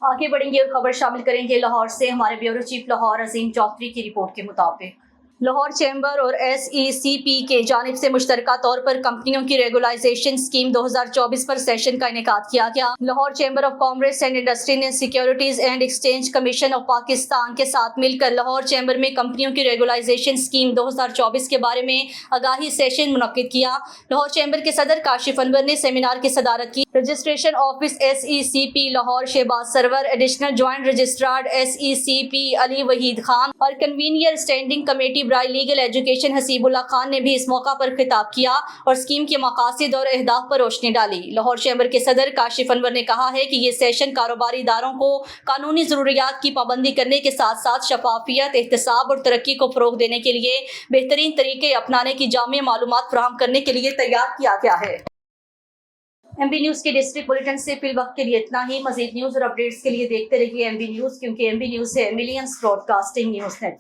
आगे बढ़ेंगे और खबर शामिल करेंगे लाहौर से। हमारे ब्यूरो चीफ लाहौर अजीम चौधरी की रिपोर्ट के मुताबिक लाहौर चैम्बर और SECP के जानिब से मुश्तरका तौर पर कंपनियों की रेगुलाइजेशन स्कीम 2024 पर सेशन का इनेकाद किया गया। Lahore Chamber of Commerce and Industry ने Securities and Exchange Commission of Pakistan के साथ मिलकर लाहौर चैम्बर में कंपनियों की रेगुलाइजेशन स्कीम 2024 के बारे में आगाही सेशन मुनक्किद किया। लाहौर चैम्बर के सदर काशिफ अनवर ने सेमिनार की सदारत की। Registration office SECP Lahore Shahbaz Sarwar, additional joint registrar SECP Ali Waheed Khan और कन्वीनियर स्टैंडिंग कमेटी बराए लीगल एजुकेशन हसीबुल्लाह खान ने भी इस मौका पर खिताब किया और स्कीम के मकासद और अहदाफ पर रोशनी डाली। लाहौर चैम्बर के सदर काशिफ अनवर ने कहा है कि ये सेशन कारोबारी इदारों को कानूनी ज़रूरियात की पाबंदी करने के साथ साथ शफाफियत, एहतसाब और तरक्की को फ़रोग देने के लिए बेहतरीन तरीके अपनाने की जामिया मालूमात फराहम करने के लिए तैयार किया गया है। MB न्यूज़ के डिस्ट्रिक्ट बुलेटिन से फिल वक्त के लिए इतना ही। मज़ीद न्यूज़ और अपडेट्स के लिए देखते रहिए MB न्यूज़, क्योंकि MB न्यूज़ है मिलियंस ब्रॉडकास्टिंग न्यूज़ नेटवर्क।